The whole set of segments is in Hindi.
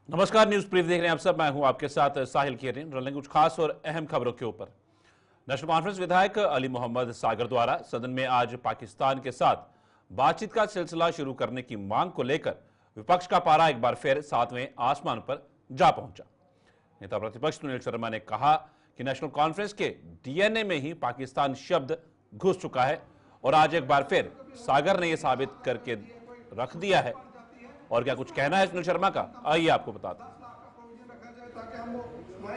नमस्कार, न्यूज ब्रीफ देख रहे हैं आप सब। मैं हूं आपके साथ साहिल खेरी। रलेंगे कुछ खास और अहम खबरों के ऊपर। नेशनल कॉन्फ्रेंस विधायक अली मोहम्मद सागर द्वारा सदन में आज पाकिस्तान के साथ बातचीत का सिलसिला शुरू करने की मांग को लेकर विपक्ष का पारा एक बार फिर सातवें आसमान पर जा पहुंचा। नेता प्रतिपक्ष सुनील शर्मा ने कहा कि नेशनल कॉन्फ्रेंस के डीएनए में ही पाकिस्तान शब्द घुस चुका है और आज एक बार फिर सागर ने यह साबित करके रख दिया है। और क्या कुछ कहना है सुनील शर्मा का, आइए आपको बताते हैं।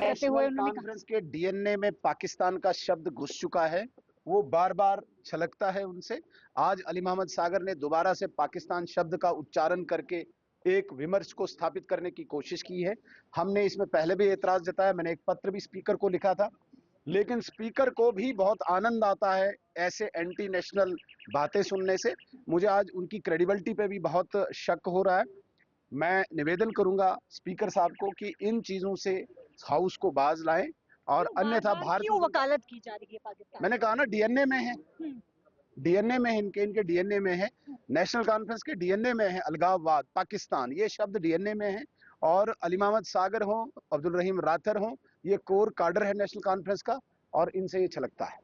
नेशनल कॉन्फ्रेंस के डीएनए में पाकिस्तान का शब्द घुस चुका है, वो बार बार छलकता है उनसे। आज अली मोहम्मद सागर ने दोबारा से पाकिस्तान शब्द का उच्चारण करके एक विमर्श को स्थापित करने की कोशिश की है। हमने इसमें पहले भी एतराज जताया, मैंने एक पत्र भी स्पीकर को लिखा था, लेकिन स्पीकर को भी बहुत आनंद आता है ऐसे एंटी नेशनल बातें सुनने से। मुझे आज उनकी क्रेडिबिलिटी पे भी बहुत शक हो रहा है। मैं निवेदन करूंगा स्पीकर साहब को कि इन चीजों से हाउस को बाज लाएं और अन्यथा भारतीय वकालत की जा रही है पाकिस्तान। मैंने कहा ना, डीएनए में है, डीएनए में है, इनके डीएनए में है, नेशनल कॉन्फ्रेंस के डीएनए में है अलगाववाद, पाकिस्तान, ये शब्द डीएनए में है। और अली मोहम्मद सागर हो, अब्दुल रहीम राथर हो, ये कोर कार्डर है नेशनल कॉन्फ्रेंस का और इनसे ये छलकता है।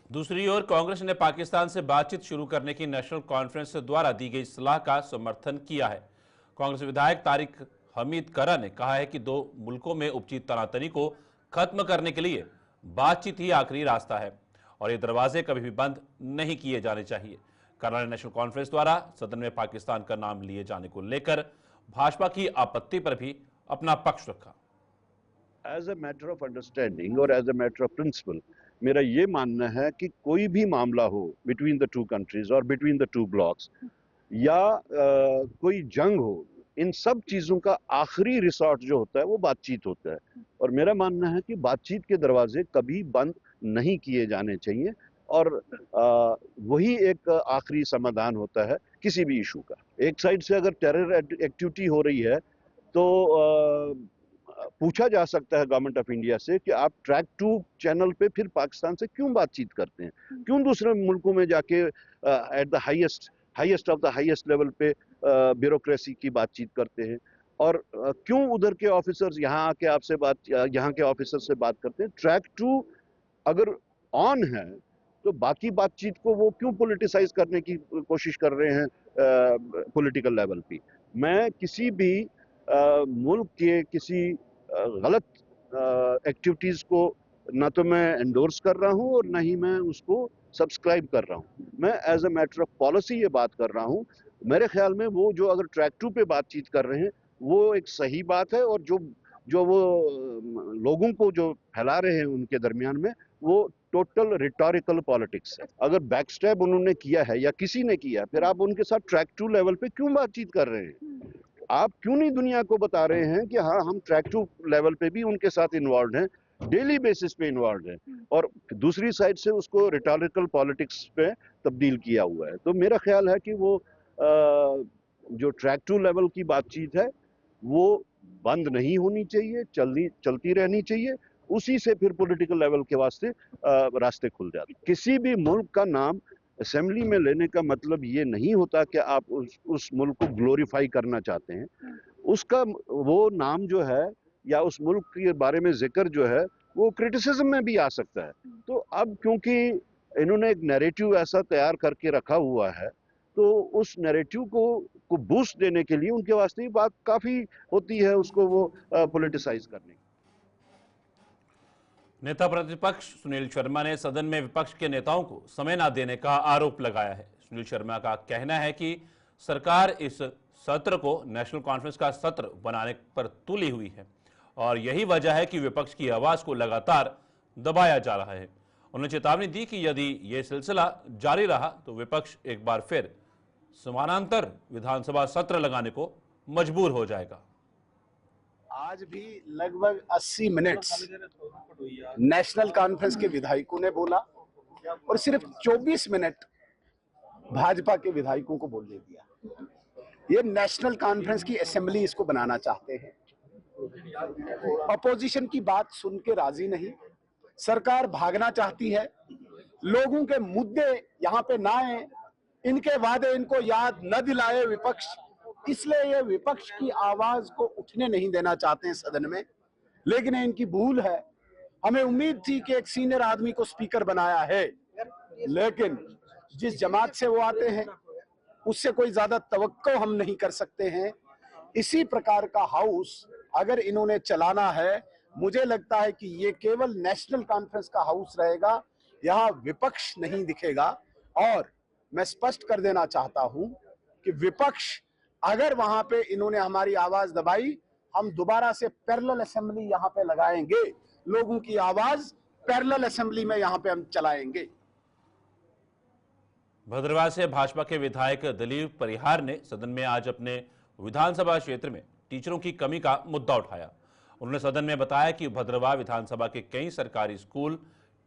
दूसरी ओर कांग्रेस ने पाकिस्तान से बातचीत शुरू करने की नेशनल कॉन्फ्रेंस द्वारा दी गई सलाह का समर्थन किया है। कांग्रेस विधायक तारिक हमीद करा ने कहा है कि दो मुल्कों में उपजी तनातनी को खत्म करने के लिए बातचीत ही आखिरी रास्ता है और ये दरवाजे कभी भी बंद नहीं किए जाने चाहिए। करा ने नेशनल कॉन्फ्रेंस द्वारा सदन में पाकिस्तान का नाम लिए जाने को लेकर भाजपा की आपत्ति पर भी अपना पक्ष रखा। As a matter of understanding और as a matter of principle मेरा ये मानना है कि कोई भी मामला हो बिटवीन द टू कंट्रीज और बिटवीन द टू ब्लॉक्स या कोई जंग हो, इन सब चीज़ों का आखिरी रिसॉर्ट जो होता है वो बातचीत होता है। और मेरा मानना है कि बातचीत के दरवाजे कभी बंद नहीं किए जाने चाहिए और वही एक आखिरी समाधान होता है किसी भी इशू का। एक साइड से अगर टेरर एक्टिविटी हो रही है तो पूछा जा सकता है गवर्नमेंट ऑफ इंडिया से कि आप ट्रैक 2 चैनल पे फिर पाकिस्तान से क्यों बातचीत करते हैं, क्यों दूसरे मुल्कों में जाके at the highest of the highest level पे ब्यूरोक्रेसी की बातचीत करते हैं और क्यों उधर के ऑफिसर्स यहाँ के ऑफिसर से बात करते हैं। ट्रैक 2 अगर ऑन है तो बाकी बातचीत को वो क्यों पॉलिटिसाइज करने की कोशिश कर रहे हैं पॉलिटिकल लेवल पे। मैं किसी भी मुल्क के किसी गलत एक्टिविटीज को ना तो मैं एंडोर्स कर रहा हूं और ना ही मैं उसको सब्सक्राइब कर रहा हूं। मैं as a matter of policy ये बात कर रहा हूं। मेरे ख्याल में वो जो अगर ट्रैक 2 पे बातचीत कर रहे हैं वो एक सही बात है और जो वो लोगों को जो फैला रहे हैं उनके दरमियान में वो टोटल रिटोरिकल पॉलिटिक्स है। अगर बैकस्टैब उन्होंने किया है या किसी ने किया, फिर आप उनके साथ ट्रैक 2 लेवल पे क्यों बातचीत कर रहे हैं? आप क्यों नहीं दुनिया को बता रहे हैं कि हाँ, हम ट्रैक 2 लेवल पे भी उनके साथ इन्वॉल्व हैं, डेली बेसिस पे इन्वॉल्व हैं और दूसरी साइड से उसको रिटोरिकल पॉलिटिक्स पे तब्दील किया हुआ है। तो मेरा ख्याल है कि वो जो ट्रैक 2 लेवल की बातचीत है वो बंद नहीं होनी चाहिए, चलती रहनी चाहिए। उसी से फिर पॉलिटिकल लेवल के वास्ते रास्ते खुल जाते। किसी भी मुल्क का नाम असेंबली में लेने का मतलब ये नहीं होता कि आप उस मुल्क को ग्लोरीफाई करना चाहते हैं। उसका वो नाम जो है या उस मुल्क के बारे में जिक्र जो है वो क्रिटिसिज्म में भी आ सकता है। तो अब क्योंकि इन्होंने एक नैरेटिव ऐसा तैयार करके रखा हुआ है तो उस नैरेटिव को बूस्ट देने के लिए उनके वास्ते बात काफी होती है उसको वो पॉलिटिसाइज करने की। नेता प्रतिपक्ष सुनील शर्मा ने सदन में विपक्ष के नेताओं को समय न देने का आरोप लगाया है। सुनील शर्मा का कहना है कि सरकार इस सत्र को नेशनल कॉन्फ्रेंस का सत्र बनाने पर तुली हुई है और यही वजह है कि विपक्ष की आवाज को लगातार दबाया जा रहा है। उन्होंने चेतावनी दी कि यदि यह सिलसिला जारी रहा तो विपक्ष एक बार फिर समानांतर विधानसभा सत्र लगाने को मजबूर हो जाएगा। आज भी लगभग 80 मिनट नेशनल कॉन्फ्रेंस के विधायकों ने बोला और सिर्फ 24 मिनट भाजपा के विधायकों को बोलने दिया। ये नेशनल कॉन्फ्रेंस की असेंबली इसको बनाना चाहते हैं। अपोजिशन की बात सुन के राजी नहीं, सरकार भागना चाहती है, लोगों के मुद्दे यहाँ पे ना आए, इनके वादे इनको याद न दिलाए विपक्ष, इसलिए ये विपक्ष की आवाज को उठने नहीं देना चाहते हैं सदन में, लेकिन इनकी भूल है। हमें उम्मीद थी कि एक सीनियर आदमी को स्पीकर बनाया है, लेकिन जिस जमात से वो आते हैं उससे कोई ज्यादा तवक्को हम नहीं कर सकते हैं। इसी प्रकार का हाउस अगर इन्होंने चलाना है, मुझे लगता है कि ये केवल नेशनल कॉन्फ्रेंस का हाउस रहेगा, यहाँ विपक्ष नहीं दिखेगा। और मैं स्पष्ट कर देना चाहता हूं कि विपक्ष अगर वहां पे इन्होंने हमारी आवाज दबाई, हम दोबारा से पैरेलल असेंबली यहाँ पे लगाएंगे, लोगों की आवाज पैरेलल असेंबली में यहाँ पे हम चलाएंगे। भद्रवाह से भाजपा के विधायक दिलीप परिहार ने सदन में आज अपने विधानसभा क्षेत्र में टीचरों की कमी का मुद्दा उठाया। उन्होंने सदन में बताया कि भद्रवाह विधानसभा के कई सरकारी स्कूल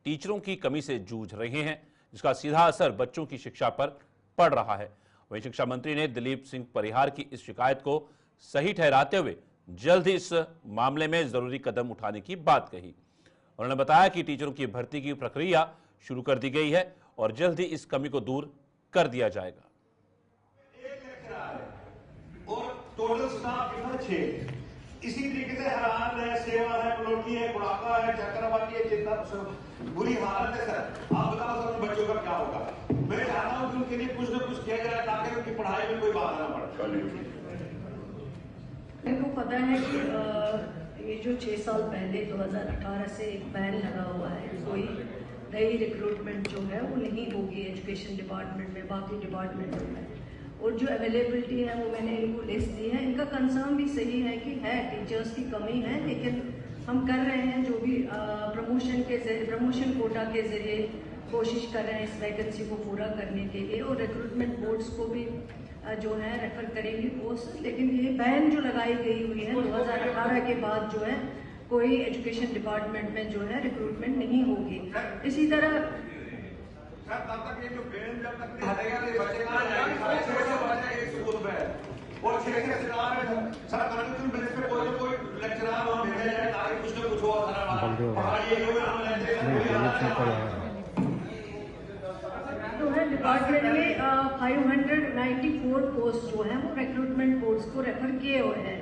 टीचरों की कमी से जूझ रहे हैं, जिसका सीधा असर बच्चों की शिक्षा पर पड़ रहा है। वहीं शिक्षा मंत्री ने दिलीप सिंह परिहार की इस शिकायत को सही ठहराते हुए जल्द ही इस मामले में जरूरी कदम उठाने की बात कही। उन्होंने बताया कि टीचरों की भर्ती की प्रक्रिया शुरू कर दी गई है और जल्द ही इस कमी को दूर कर दिया जाएगा। और टोटल स्टाफ कितना 6। इसी तरीके से हैरान है, सेवा है, पलोटी है, बुढ़ापा है, चक्रवाती है, चिंता बुरी हालत है। सर आप बताओ सर बच्चों का क्या होगा? मैं चाहता हूं कि उनके लिए कुछ न कुछ किया जाए ताकि उनकी पढ़ाई में कोई बाधा न पड़े। मेरे को पता है कि ये जो 6 साल पहले 2018 से एक बैन लगा हुआ है, कोई नई रिक्रूटमेंट जो है वो नहीं होगी एजुकेशन डिपार्टमेंट में, बाकी डिपार्टमेंटों में। और जो अवेलेबिलिटी है वो मैंने इनको लिस्ट दी है। इनका कंसर्न भी सही है कि है टीचर्स की कमी है, लेकिन हम कर रहे हैं जो भी प्रमोशन कोटा के जरिए कोशिश कर रहे हैं इस वैकेंसी को पूरा करने के लिए, और रिक्रूटमेंट बोर्ड्स को भी जो है रेफर करेंगे पोस्ट। लेकिन ये बैन जो लगाई गई हुई है 2018 के बाद जो है कोई एजुकेशन डिपार्टमेंट में जो है रिक्रूटमेंट नहीं होगी। इसी तरह तब तक ये जो बैन जब तक नहीं हटेगा तो बच्चे कहां जाएंगे? 600 बच्चे एक स्कूल में और 6 से सितार में सर कंटिन्यू बेसिस पे कोई लेक्चरर वहां भेजा जाए ताकि कुछ न कुछ हो। तो है डिपार्टमेंट में 594 पोस्ट जो है वो रिक्रूटमेंट बोर्ड्स को रेफर किए हुए हैं।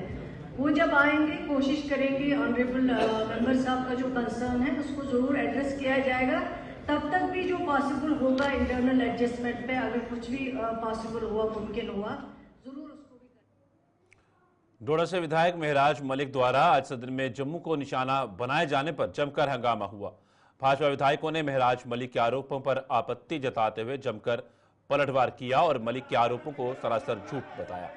वो जब आएंगे कोशिश करेंगे, ऑनरेबल मेंबर साहब का जो कंसर्न है उसको जरूर एड्रेस किया जाएगा। तब तक भी जो पॉसिबल होगा इंटरनल एडजस्टमेंट पे, अगर कुछ भी पॉसिबल हुआ, मुमकिन हुआ, जरूर उसको भी करेंगे। डोडा से विधायक महराज मलिक द्वारा आज सदन में जम्मू को निशाना बनाए जाने पर जमकर हंगामा हुआ। भाजपा विधायकों ने महराज मलिक के आरोपों पर आपत्ति जताते हुए जमकर पलटवार किया और मलिक के आरोपों को सरासर झूठ बताया।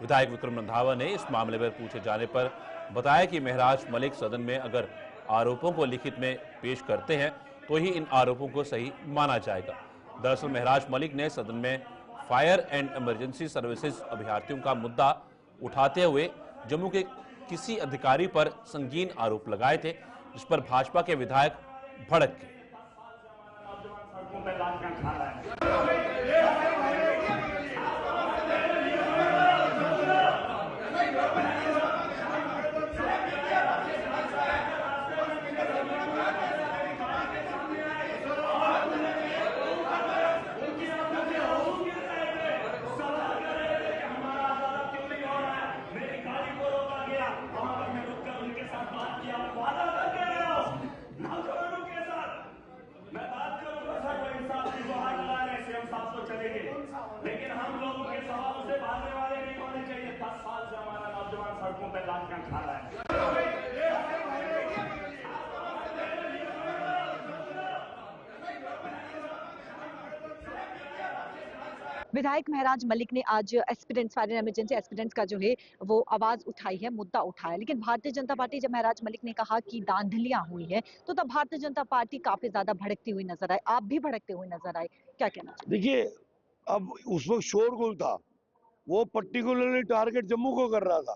विधायक विक्रम रंधावा ने इस मामले पर पूछे जाने पर बताया कि महराज मलिक सदन में अगर आरोपों को लिखित में पेश करते हैं तो ही इन आरोपों को सही माना जाएगा। दरअसल महराज मलिक ने सदन में फायर एंड इमरजेंसी सर्विसेज अभ्यर्थियों का मुद्दा उठाते हुए जम्मू के किसी अधिकारी पर संगीन आरोप लगाए थे, जिस पर भाजपा के विधायक भड़क गए। लेकिन हम लोगों के सवालों से भागने वाले नहीं होने चाहिए। 10 साल से हमारा नौजवान सड़कों पर लाठियां खा रहा है। विधायक महराज मलिक ने आज aspirants, fire and emergency aspirants का जो है वो आवाज उठाई है, मुद्दा उठाया। लेकिन भारतीय जनता पार्टी, जब महराज मलिक ने कहा कि धांधलियां हुई है, तो तब भारतीय जनता पार्टी काफी ज्यादा भड़कती हुई नजर आई। आप भी भड़कते हुए नजर आए, क्या कहना चाहिए? देखिए, अब उस वक्त शोरगुल था, वो पर्टिकुलरली टारगेट जम्मू को कर रहा था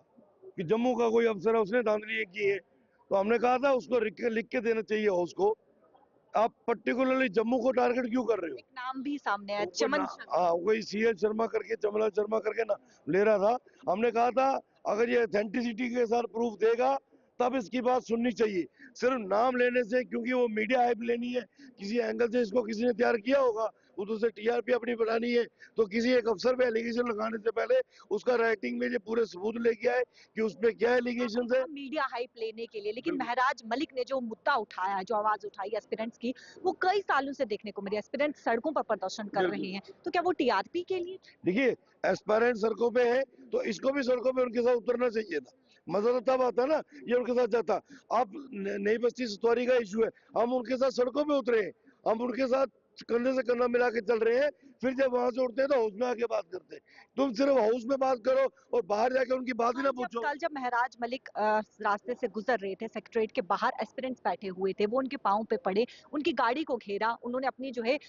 कि जम्मू का कोई अफसर है उसने धांधली की है, तो हमने कहा था उसको लिख के देना चाहिए उसको। आप पर्टिकुलरली जम्मू को टारगेट क्यों कर रहे हो? एक नाम भी सामने आया, चमन शर्मा। हाँ, वही CL शर्मा करके, चमला शर्मा करके ना ले रहा था। हमने कहा था अगर ये ऑथेंटिसिटी के साथ प्रूफ देगा तब इसकी बात सुननी चाहिए। सिर्फ नाम लेने से, क्योंकि वो मीडिया हाइप लेनी है, किसी एंगल से इसको किसी ने तैयार किया होगा, उधर से टीआरपी अपनी बनानी है, तो किसी एक अफसर पे एलिगेशन लगाने से पहले उसका राइटिंग में ये पूरे सबूत लेके आए कि उस पे क्या एलिगेशन है। मीडिया हाइप लेने के लिए, लेकिन महराज मलिक ने जो मुद्दा उठाया, जो आवाज उठाई एस्पिरेंट्स की, वो कई सालों से देखने को मिली। एस्पिरेंट्स सड़कों पर प्रदर्शन कर रहे हैं, तो क्या वो टीआरपी के लिए? देखिए, एस्पायरेंट सड़कों पे है तो इसको भी सड़कों पे उनके साथ उतरना चाहिए था। मजा तो तब आता ना ये उनके साथ जाता। अब नई बस्ती सतवारी का इशू है, हम उनके साथ सड़कों पे उतरे हैं, हम उनके साथ कंधे से कंधा मिला के चल रहे हैं। फिर जब वहां से उठते हैं तो हाउस में आके बात करते हैं। तुम सिर्फ हाउस में बात करो और बाहर जाके उनकी बात ही ना पूछो। कल जब महराज मलिक रास्ते से गुजर रहे थे, सेक्रेटरीट के बाहर एस्पिरेंट्स बैठे हुए थे, वो उनके पांव पे पड़े, उनकी गाड़ी को घेरा, उन्होंने अपनी जो है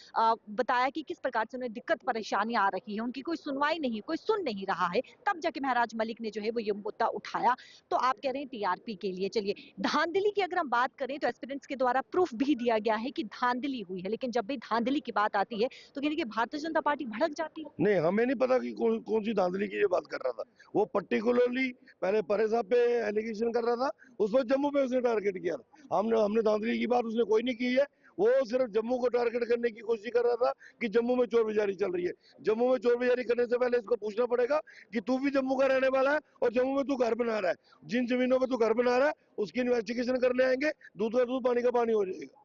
बताया कि किस प्रकार से उन्हें दिक्कत परेशानी आ रही है, उनकी कोई सुनवाई नहीं, कोई सुन नहीं रहा है। तब जाके महराज मलिक ने जो है वो ये मुद्दा उठाया। तो आप कह रहे हैं टीआरपी के लिए। चलिए, धांधली की अगर हम बात करें तो एस्पिरेंट्स के द्वारा प्रूफ भी दिया गया है कि धांधली हुई है, लेकिन जब भी धांधली की बात आती है तो कहने की भारतीय जनता पार्टी भड़क जाती है। नहीं, हमें नहीं पता कि कौन सी धांधली की ये बात कर रहा था। वो पर्टिकुलरली पहले परे साहब पे एलिगेशन कर रहा था, उस वक्त जम्मू पे उसने टारगेट किया था। हमने धांधली की बात उसने कोई नहीं की है। वो सिर्फ जम्मू को टारगेट करने की कोशिश कर रहा था कि जम्मू में चोर बाजारी चल रही है। जम्मू में चोर बाजारी करने से पहले इसको पूछना पड़ेगा कि तू भी जम्मू का रहने वाला है और जम्मू में तू घर बना रहा है। जिन जमीनों पे तू घर बना रहा है उसकी इन्वेस्टिगेशन करने आएंगे, दूध का दूध पानी का पानी हो जाएगा।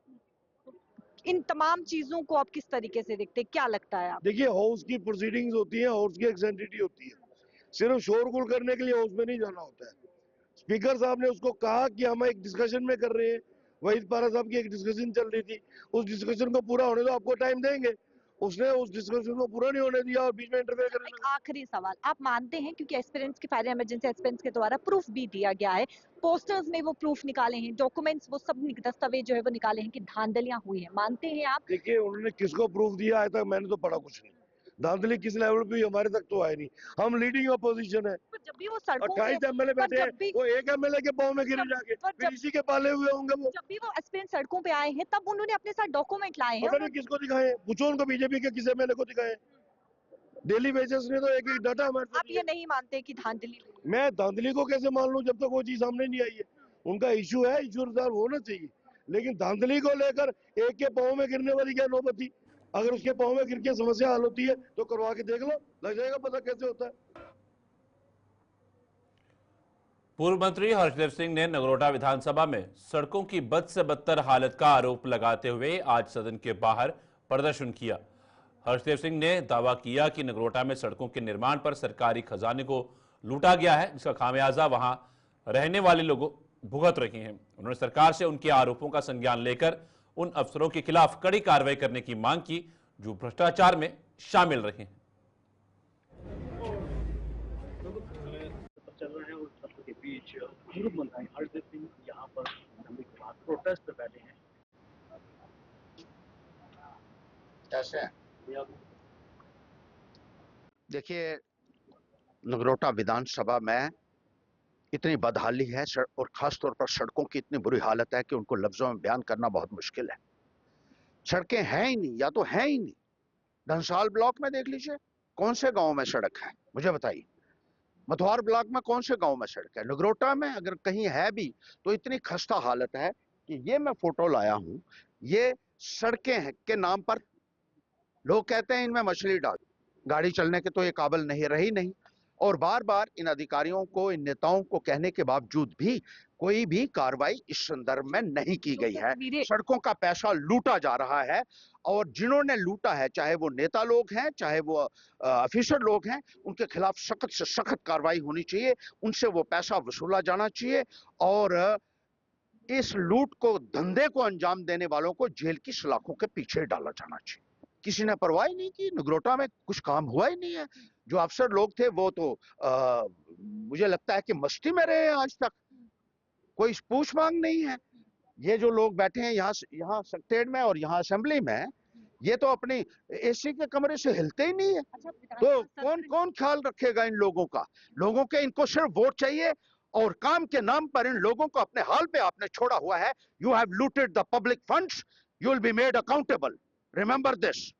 इन तमाम चीजों को आप किस तरीके से देखते हैं, क्या लगता है आप? देखिए, हाउस की प्रोसीडिंग्स होती है, हाउस की एक्सेंटिटी होती है। सिर्फ शोरगुल करने के लिए हाउस में नहीं जाना होता है। स्पीकर साहब ने उसको कहा कि हम एक डिस्कशन में कर रहे हैं, वहीद पारा साहब की एक डिस्कशन चल रही थी, उस डिस्कशन को पूरा होने दो, आपको टाइम देंगे। उसने उस डिस्कशन को पूरा नहीं होने दिया और बीच में इंटरफेयर करने एक आखिरी सवाल, आप मानते हैं, क्योंकि एस्पिरेंट्स के फायर इमरजेंसी एस्पिरेंट्स के द्वारा प्रूफ भी दिया गया है, पोस्टर्स में वो प्रूफ निकाले हैं, डॉक्यूमेंट्स वो सब दस्तावेज जो है वो निकाले हैं कि धांधलियां हुई हैं, मानते हैं आप? देखिए, उन्होंने किसको प्रूफ दिया है तक मैंने तो पढ़ा कुछ नहीं। धांधली किस लेवल पे हमारे तक तो आए नहीं। हम लीडिंग अपोजिशन है, पर जब भी वो सड़कों 28 पे, एमएलए बैठे हैं, वो एक एमएलए के पाँव में गिरे जब- जाके, पर फिर जब- इसी के पाले हुए होंगे वो। जब भी वो एस्पिरेंट सड़कों पे आए हैं, तब उन्होंने अपने साथ डॉक्यूमेंट लाए हैं। पता नहीं किसको दिखाए, पूछो उनको बीजेपी के किस एमएलए को दिखाए। डेली बेसिस ने तो एक एक डाटा हमारे आप ये नहीं मानते कि धांधली हुई? मैं धांधली को कैसे मान लूं जब तक वो चीज सामने नहीं आई है। उनका इशू है, इशू रिजॉल्व होना चाहिए, लेकिन धांधली को लेकर एक के पाँव में गिरने वाली क्या नौबत थी। अगर उसके पाँव में गिर के समस्या हल होती है तो करवा के देख लो, लग जाएगा पता कैसे होता है। पूर्व मंत्री हर्षदेव सिंह ने नगरोटा विधानसभा में सड़कों की बद से बदतर हालत का आरोप लगाते हुए आज सदन के बाहर प्रदर्शन किया। हर्षदेव सिंह ने दावा किया कि नगरोटा में सड़कों के निर्माण पर सरकारी खजाने को लूटा गया है, जिसका खामियाजा वहां रहने वाले लोग भुगत रहे हैं। उन्होंने सरकार से उनके आरोपों का संज्ञान लेकर उन अफसरों के खिलाफ कड़ी कार्रवाई करने की मांग की जो भ्रष्टाचार में शामिल रहे हैं। चल रहे हैं और सत्र के बीच पूर्व मंत्री हरदेव सिंह यहाँ पर प्रोटेस्ट पे बैठे हैं। कैसे हैं? देखिए, नगरोटा विधानसभा में इतनी बदहाली है और खासतौर पर सड़कों की इतनी बुरी हालत है कि उनको लफ्जों में बयान करना बहुत मुश्किल है। सड़कें हैं ही नहीं, या तो हैं ही नहीं। धनसाल ब्लॉक में देख लीजिए, कौन से गांव में सड़क है, मुझे बताइए। मथुआर ब्लॉक में कौन से गांव में सड़क है? नगरोटा में अगर कहीं है भी तो इतनी खस्ता हालत है कि ये मैं फोटो लाया हूं, ये सड़कें हैं के नाम पर लोग कहते हैं इनमें मछली डाल, गाड़ी चलने के तो ये काबिल नहीं रही नहीं। और बार बार इन अधिकारियों को, इन नेताओं को कहने के बावजूद भी कोई भी कार्रवाई इस संदर्भ में नहीं की गई है। सड़कों का पैसा लूटा जा रहा है और जिन्होंने लूटा है, चाहे वो नेता लोग हैं, चाहे वो ऑफिसर लोग हैं, उनके खिलाफ सख्त से सख्त कार्रवाई होनी चाहिए, उनसे वो पैसा वसूला जाना चाहिए और इस लूट को, धंधे को अंजाम देने वालों को जेल की सलाखों के पीछे डाला जाना चाहिए। किसी ने परवाह नहीं की, नगरोटा में कुछ काम हुआ ही नहीं है। जो अफसर लोग थे वो तो मुझे लगता है कि मस्ती में रहे हैं आज तक, कोई पूछ मांग नहीं है। ये जो लोग बैठे हैं यहाँ सेक्रेटरीट में और यहाँ असेंबली में, ये तो अपनी एसी के कमरे से हिलते ही नहीं है। तो कौन ख्याल रखेगा इन लोगों का? लोगों के, इनको सिर्फ वोट चाहिए और काम के नाम पर इन लोगों को अपने हाल पे आपने छोड़ा हुआ है। You have looted the public funds, you will be made accountable, remember this.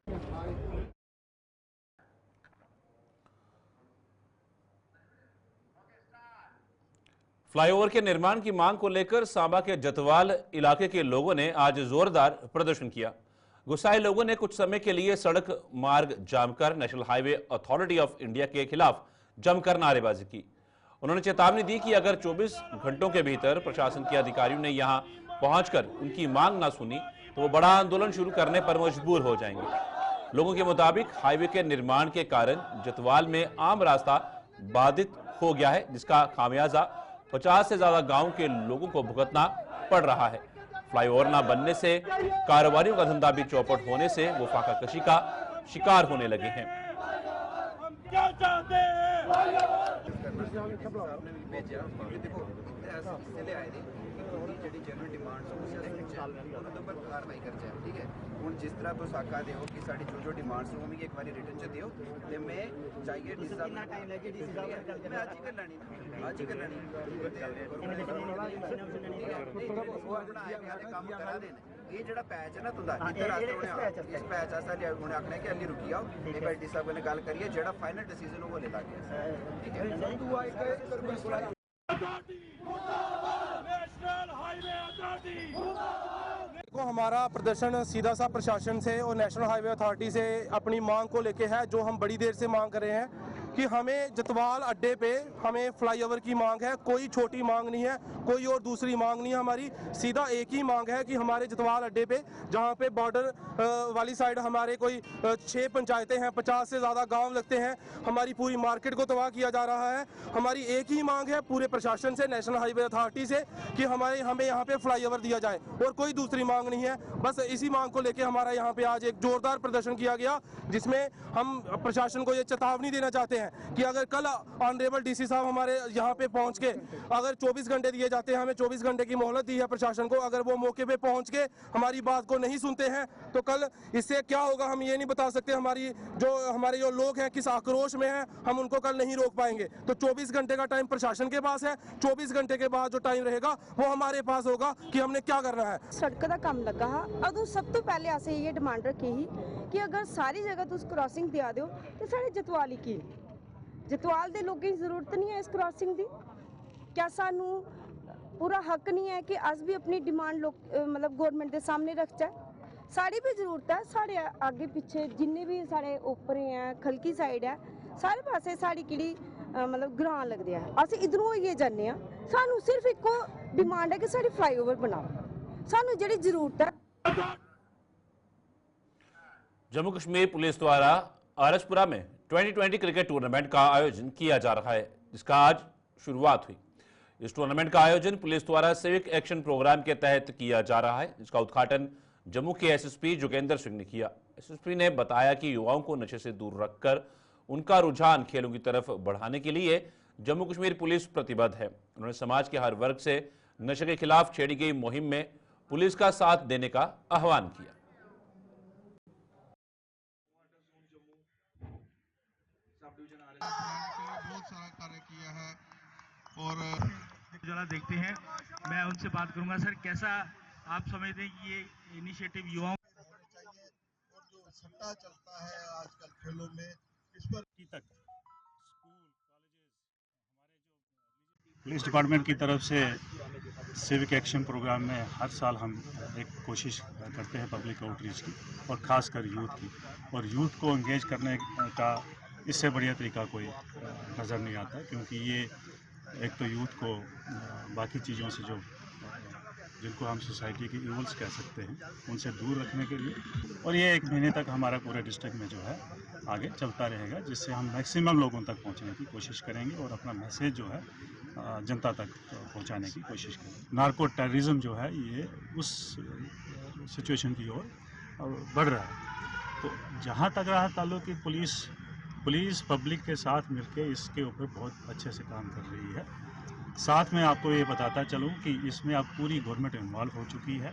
Flyover के निर्माण की मांग को लेकर सांबा के जतवाल इलाके के लोगों ने आज जोरदार प्रदर्शन किया। गुस्साए लोगों ने कुछ समय के लिए सड़क मार्ग जाम कर national highway authority of India के खिलाफ जमकर नारेबाजी की। उन्होंने चेतावनी दी कि अगर 24 घंटों के भीतर प्रशासन के अधिकारियों ने यहां पहुंचकर उनकी मांग ना सुनी तो वो बड़ा आंदोलन शुरू करने पर मजबूर हो जाएंगे। लोगों के मुताबिक हाईवे के निर्माण के कारण जतवाल में आम रास्ता बाधित हो गया है, जिसका खामियाजा 50 से ज्यादा गांव के लोगों को भुगतना पड़ रहा है। फ्लाईओवर न बनने से कारोबारियों का धंधा भी चौपट होने से वो फाका कशी का शिकार होने लगे हैं। जिस तरह तुस आखा दे हो कि साड़ी जो डिमांड्स हो मिगी एक बार रिटर्न च दियो ते मैं चाहिए डीसी साहब कितना टाइम लगे डीसी साहब मैं आज ही कर लेनी काम करा देना। ये जेड़ा पैच है ना तुंदा इधर आते इस पैच आस्ते उन्हें आखना कि अल्ली रुकी आओ एक बार डीसी साहब ने गल करिए जेड़ा फाइनल डिसीजन हो वो ले लागे। ठीक है को हमारा प्रदर्शन सीधा सा प्रशासन से और नेशनल हाईवे अथॉरिटी से अपनी मांग को लेके है, जो हम बड़ी देर से मांग कर रहे हैं कि हमें जतवाल अड्डे पे हमें फ्लाईओवर की मांग है। कोई छोटी मांग नहीं है, कोई और दूसरी मांग नहीं है, हमारी सीधा एक ही मांग है कि हमारे जतवाल अड्डे पे जहाँ पे बॉर्डर वाली साइड हमारे कोई 6 पंचायतें हैं, 50 से ज़्यादा गांव लगते हैं, हमारी पूरी मार्केट को तबाह किया जा रहा है। हमारी एक ही मांग है पूरे प्रशासन से, नेशनल हाईवे अथॉरिटी से कि हमें यहाँ पे फ्लाईओवर दिया जाए और कोई दूसरी मांग नहीं है। बस इसी मांग को लेकर हमारा यहाँ पे आज एक जोरदार प्रदर्शन किया गया, जिसमें हम प्रशासन को ये चेतावनी देना चाहते हैं कि अगर कल ऑनरेबल डीसी साहब हमारे यहाँ पे पहुँच के अगर 24 घंटे दिए जाते हैं, हमें 24 घंटे की मोहलत दी है प्रशासन को, अगर वो मौके पे पहुँच के हमारी बात को नहीं सुनते हैं तो कल इससे क्या होगा हम ये नहीं बता सकते। हमारे जो लोग हैं किस आक्रोश में हैं, हम उनको कल नहीं रोक पाएंगे। तो 24 घंटे का टाइम प्रशासन के पास है, 24 घंटे के बाद जो टाइम रहेगा वो हमारे पास होगा कि हमने क्या करना है। सड़क का काम लगा हा अदू सब तो पहले असें ये डिमांड रखी ही कि अगर सारी जगह तुस क्रॉसिंग दिया दो तो साढ़े जतवाल की जतवाल दे लोगों की जरूरत नहीं है इस क्रॉसिंग दी। क्या सानू पूरा हक नहीं है कि अस भी अपनी डिमांड मतलब गवर्नमेंट के सामने रखचे। साड़ी भी जरूरत है, साढ़े आगे पीछे जिन्ने भी साढ़े ऊपर हैं, खलकी साइड है, सारे पासे साड़ी किड़ी मतलब ग्रां लगते हैं। अस इधरों होइए जाने आ, सानू सिर्फ एको डिमांड है कि साड़ी फ्लाईओवर बनाओ, सानू जिहड़ी जरूरत है। जम्मू कश्मीर पुलिस द्वारा आरसपुरा में 2020 क्रिकेट टूर्नामेंट का आयोजन किया जा रहा है, जिसका आज शुरुआत हुई। इस टूर्नामेंट का आयोजन पुलिस द्वारा सिविक एक्शन प्रोग्राम के तहत किया जा रहा है, जिसका उद्घाटन जम्मू के एसएसपी जोगेंद्र सिंह ने किया। एसएसपी ने बताया कि युवाओं को नशे से दूर रखकर उनका रुझान खेलों की तरफ बढ़ाने के लिए जम्मू कश्मीर पुलिस प्रतिबद्ध है। उन्होंने समाज के हर वर्ग से नशे के खिलाफ छेड़ी गई मुहिम में पुलिस का साथ देने का आह्वान किया। बहुत सारा कार्य किया है और जरा देखते हैं, मैं उनसे बात करूंगा। सर, कैसा आप समझते हैं कि ये इनिशिएटिव युवाओं चाहिए और जो सट्टा चलता है आजकल खेलों में, इस पर तक स्कूल कॉलेजेस पुलिस डिपार्टमेंट की तरफ से सिविक एक्शन प्रोग्राम में हर साल हम एक कोशिश करते हैं पब्लिक आउटरीच की और ख़ासकर यूथ की, और यूथ को एंगेज करने का इससे बढ़िया तरीका कोई नज़र नहीं आता, क्योंकि ये एक तो यूथ को बाकी चीज़ों से जो जिनको हम सोसाइटी के इवल्स कह सकते हैं उनसे दूर रखने के लिए, और ये 1 महीने तक हमारा पूरे डिस्ट्रिक्ट में जो है आगे चलता रहेगा, जिससे हम मैक्सिमम लोगों तक पहुंचने की कोशिश करेंगे और अपना मैसेज जो है जनता तक पहुंचाने की कोशिश करेंगे। नार्को टेररिज्म जो है ये उस सिचुएशन की ओर बढ़ रहा है। तो जहाँ तक रहा ताल्लुक की पुलिस पब्लिक के साथ मिलकर इसके ऊपर बहुत अच्छे से काम कर रही है। साथ में आपको ये बताता चलूँ कि इसमें अब पूरी गवर्नमेंट इन्वॉल्व हो चुकी है।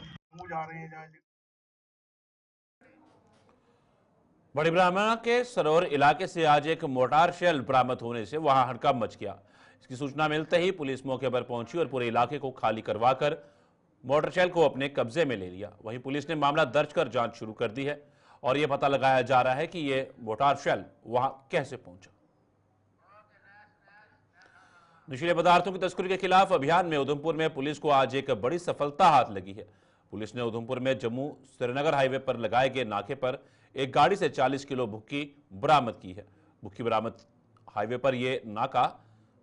बड़ी ब्राह्मणा के सरोवर इलाके से आज एक मोटार शेल बरामद होने से वहां हड़कंप मच गया। इसकी सूचना मिलते ही पुलिस मौके पर पहुंची और पूरे इलाके को खाली करवाकर मोटर शेल को अपने कब्जे में ले लिया। वहीं पुलिस ने मामला दर्ज कर जांच शुरू कर दी है और यह पता लगाया जा रहा है कि यह मोटार शेल वहां कैसे पहुंचा। नशीले पदार्थों की तस्करी के खिलाफ अभियान में उधमपुर में पुलिस को आज एक बड़ी सफलता हाथ लगी है। पुलिस ने उधमपुर में जम्मू श्रीनगर हाईवे पर लगाए गए नाके पर एक गाड़ी से 40 किलो भुक्की बरामद की है। भुक्की बरामद हाईवे पर यह नाका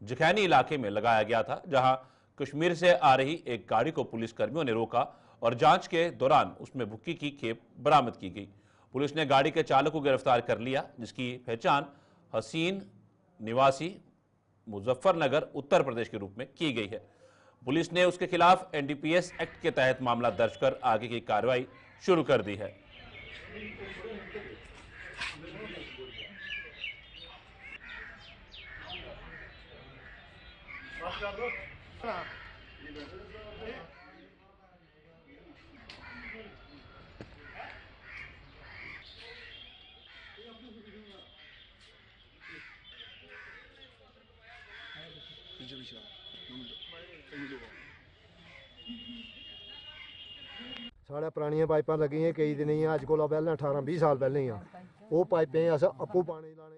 जखैनी इलाके में लगाया गया था, जहां कश्मीर से आ रही एक गाड़ी को पुलिस कर्मियों ने रोका और जांच के दौरान उसमें भुक्की की खेप बरामद की गई। पुलिस ने गाड़ी के चालक को गिरफ्तार कर लिया, जिसकी पहचान हसीन निवासी मुजफ्फरनगर उत्तर प्रदेश के रूप में की गई है। पुलिस ने उसके खिलाफ एनडीपीएस एक्ट के तहत मामला दर्ज कर आगे की कार्रवाई शुरू कर दी है। साढ़े पुरानियां पाइपां लगी हैं कई दिन अज को पहले 18-20 साल पहले ही वो पाइपें अस अप्पू पानी लाने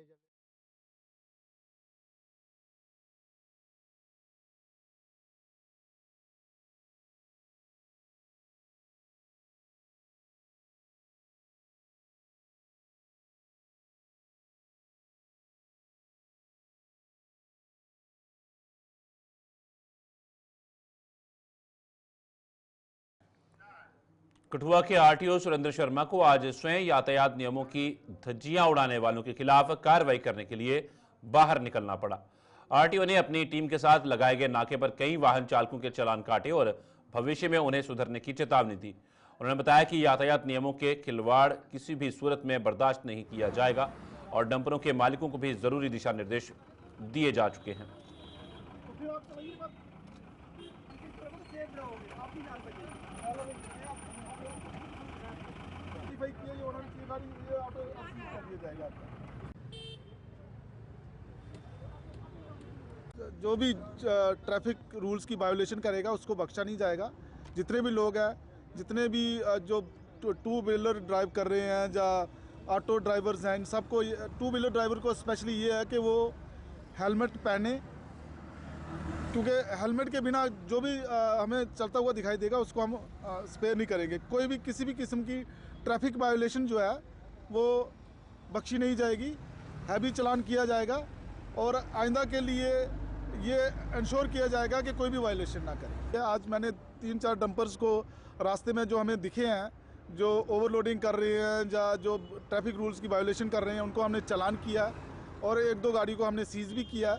कठुआ के आरटीओ सुरेंद्र शर्मा को आज स्वयं यातायात नियमों की धज्जियां उड़ाने वालों के खिलाफ कार्रवाई करने के लिए बाहर निकलना पड़ा। आरटीओ ने अपनी टीम के साथ लगाए गए नाके पर कई वाहन चालकों के चालान काटे और भविष्य में उन्हें सुधरने की चेतावनी दी। उन्होंने बताया कि यातायात नियमों के खिलवाड़ किसी भी सूरत में बर्दाश्त नहीं किया जाएगा और डंपरों के मालिकों को भी जरूरी दिशा निर्देश दिए जा चुके हैं। जो भी ट्रैफिक रूल्स की वायोलेशन करेगा उसको बख्शा नहीं जाएगा। जितने भी लोग हैं, जितने भी जो टू व्हीलर ड्राइव कर रहे हैं या ऑटो ड्राइवर्स हैं, इन सबको, टू व्हीलर ड्राइवर को स्पेशली ये है कि वो हेलमेट पहने, क्योंकि हेलमेट के बिना जो भी हमें चलता हुआ दिखाई देगा उसको हम स्पेयर नहीं करेंगे। कोई भी किसी भी किस्म की ट्रैफिक वायोलेशन जो है वो बख्शी नहीं जाएगी, हैवी चालान किया जाएगा और आइंदा के लिए ये इंश्योर किया जाएगा कि कोई भी वायलेशन ना करे। आज मैंने 3-4 डंपर्स को रास्ते में जो हमें दिखे हैं, जो ओवरलोडिंग कर रहे हैं या जो ट्रैफिक रूल्स की वायलेशन कर रहे हैं, उनको हमने चालान किया और 1-2 गाड़ी को हमने सीज भी किया।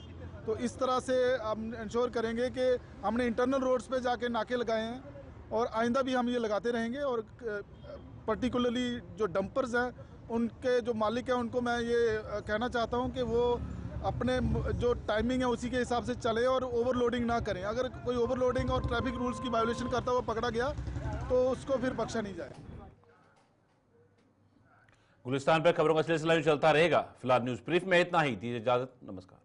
तो इस तरह से हम इंश्योर करेंगे कि हमने इंटरनल रोड्स पे जाके नाके लगाए हैं और आइंदा भी हम ये लगाते रहेंगे। और पर्टिकुलरली जो डंपर्स हैं, उनके जो मालिक हैं, उनको मैं ये कहना चाहता हूँ कि वो अपने जो टाइमिंग है उसी के हिसाब से चले और ओवरलोडिंग ना करें। अगर कोई ओवरलोडिंग और ट्रैफिक रूल्स की वायोलेशन करता हुआ पकड़ा गया तो उसको फिर बख्शा नहीं जाए। गुलिस्तान पर खबरों का सिलसिला चलता रहेगा। फिलहाल न्यूज ब्रीफ में इतना ही। दीजिए इजाजत, नमस्कार।